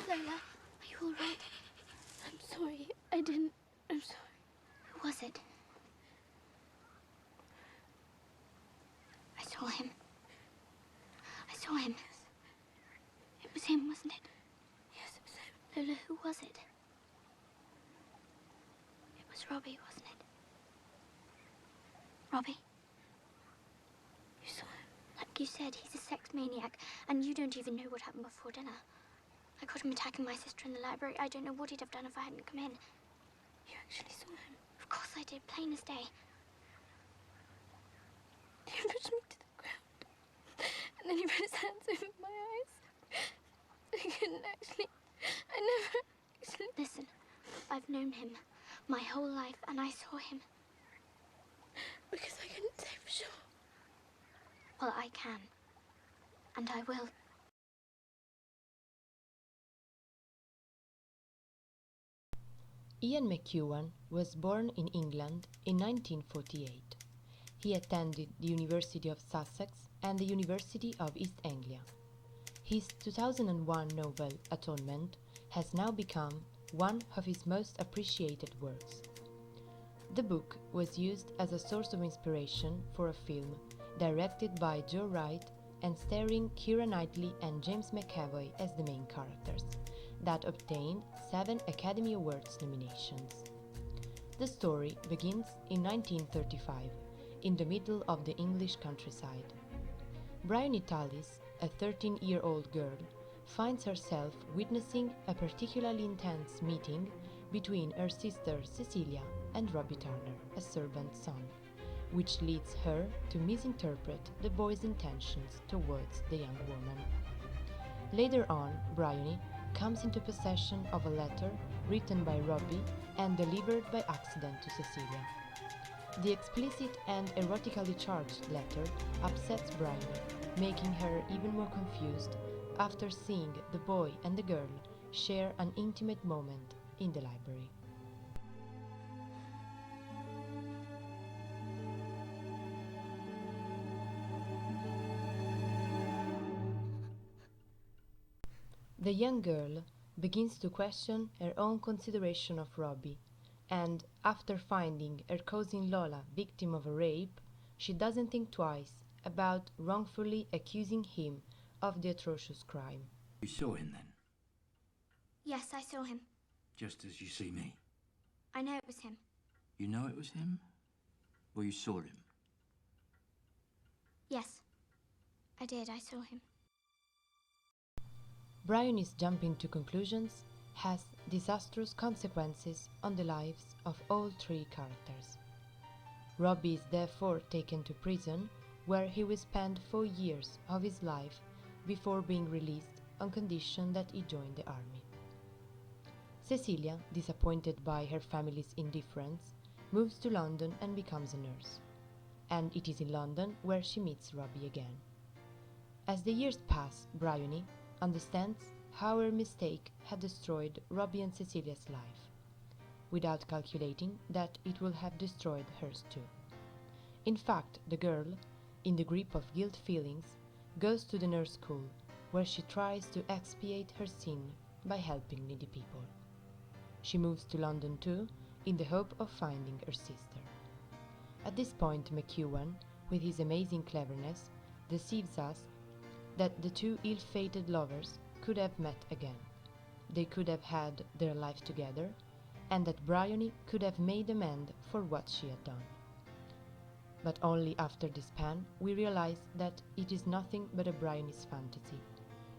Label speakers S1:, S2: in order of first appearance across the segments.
S1: Lola, are you all right? I'm sorry. I'm sorry. Who was it? I saw him. I saw him. It was him, wasn't it? Yes, it was him. Lola, who was it? It was Robbie, wasn't it? Robbie? You saw him? Like you said, he's a sex maniac, and you don't even know what happened before dinner. I caught him attacking my sister in the library. I don't know what he'd have done if I hadn't come in. You actually saw him? Of course I did, plain as day. He pushed me to the ground, and then he put his hands over my eyes. I couldn't actually... I never actually... Listen, I've known him my whole life, and I saw him. Because I couldn't say for sure. Well, I can. And I will.
S2: Ian McEwan was born in England in 1948. He attended the University of Sussex and the University of East Anglia. His 2001 novel Atonement has now become one of his most appreciated works. The book was used as a source of inspiration for a film directed by Joe Wright and starring Keira Knightley and James McAvoy as the main characters, that obtained 7 Academy Awards nominations. The story begins in 1935, in the middle of the English countryside. Bryony Tallis, a 13-year-old girl, finds herself witnessing a particularly intense meeting between her sister Cecilia and Robbie Turner, a servant's son, which leads her to misinterpret the boy's intentions towards the young woman. Later on, Bryony comes into possession of a letter written by Robbie and delivered by accident to Cecilia. The explicit and erotically charged letter upsets Bryony, making her even more confused after seeing the boy and the girl share an intimate moment in the library. The young girl begins to question her own consideration of Robbie, and after finding her cousin Lola victim of a rape, she doesn't think twice about wrongfully accusing him of the atrocious crime.
S3: You saw him then?
S1: Yes, I saw him.
S3: Just as you see me?
S1: I know it was him.
S3: You know it was him? Or you saw him?
S1: Yes, I did. I saw him.
S2: Bryony's jumping to conclusions has disastrous consequences on the lives of all 3 characters. Robbie is therefore taken to prison, where he will spend 4 years of his life before being released on condition that he join the army. Cecilia, disappointed by her family's indifference, moves to London and becomes a nurse. And it is in London where she meets Robbie again. As the years pass, Bryony understands how her mistake had destroyed Robbie and Cecilia's life, without calculating that it will have destroyed hers too. In fact, the girl, in the grip of guilt feelings, goes to the nurse school, where she tries to expiate her sin by helping needy people. She moves to London too, in the hope of finding her sister. At this point, McEwan, with his amazing cleverness, deceives us that the 2 ill-fated lovers could have met again. They could have had their life together, and that Bryony could have made amends for what she had done. But only after this pan we realize that it is nothing but a Bryony's fantasy,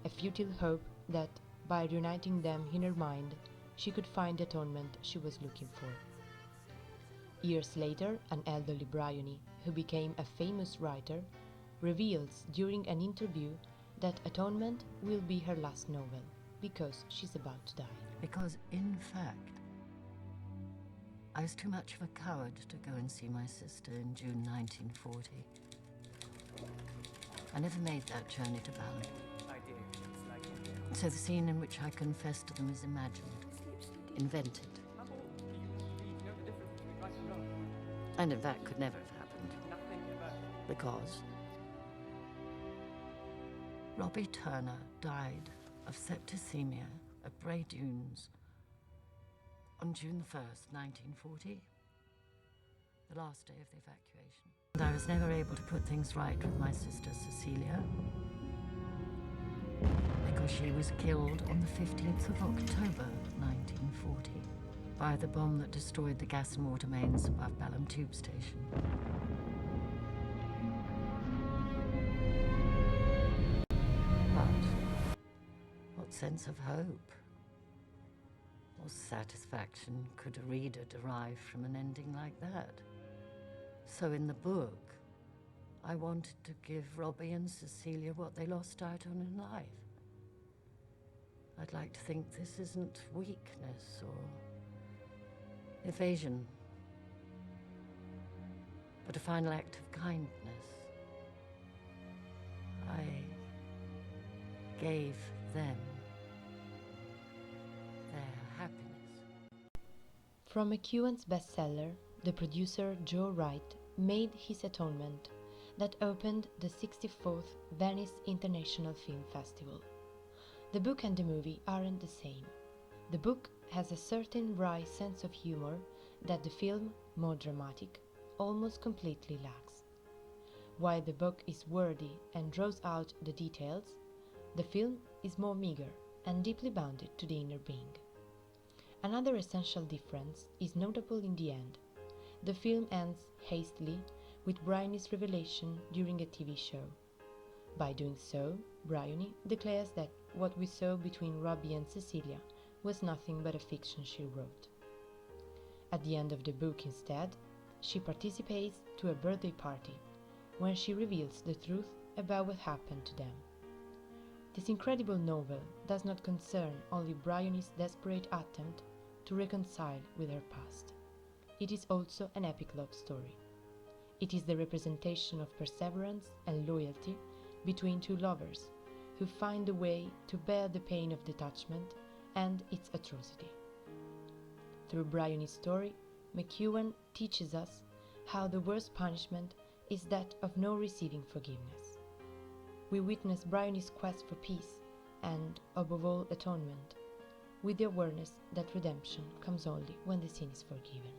S2: a futile hope that, by reuniting them in her mind, she could find the atonement she was looking for. Years later, an elderly Bryony, who became a famous writer, reveals during an interview that Atonement will be her last novel because she's about to die.
S4: Because, in fact, I was too much of a coward to go and see my sister in June 1940. I never made that journey to Bali. So the scene in which I confessed to them is imagined, invented. And in fact could never have happened. Because Robbie Turner died of septicemia at Bray Dunes on June 1st, 1940, the last day of the evacuation. And I was never able to put things right with my sister Cecilia because she was killed on the 15th of October, 1940, by the bomb that destroyed the gas and water mains above Balham Tube Station. But what sense of hope or satisfaction could a reader derive from an ending like that? So in the book, I wanted to give Robbie and Cecilia what they lost out on in life. I'd like to think this isn't weakness or evasion, but a final act of kindness. I gave them their happiness.
S2: From McEwan's bestseller, the producer Joe Wright made his Atonement, that opened the 64th Venice International Film Festival. The book and the movie aren't the same. The book has a certain wry sense of humor that the film, more dramatic, almost completely lacks. While the book is wordy and draws out the details, the film is more meager and deeply bounded to the inner being. Another essential difference is notable in the end. The film ends hastily with Bryony's revelation during a TV show. By doing so, Bryony declares that what we saw between Robbie and Cecilia was nothing but a fiction she wrote. At the end of the book, instead, she participates to a birthday party when she reveals the truth about what happened to them. This incredible novel does not concern only Bryony's desperate attempt to reconcile with her past. It is also an epic love story. It is the representation of perseverance and loyalty between two lovers who find a way to bear the pain of detachment and its atrocity. Through Bryony's story, McEwan teaches us how the worst punishment is that of no receiving forgiveness. We witness Bryony's quest for peace and, above all, atonement, with the awareness that redemption comes only when the sin is forgiven.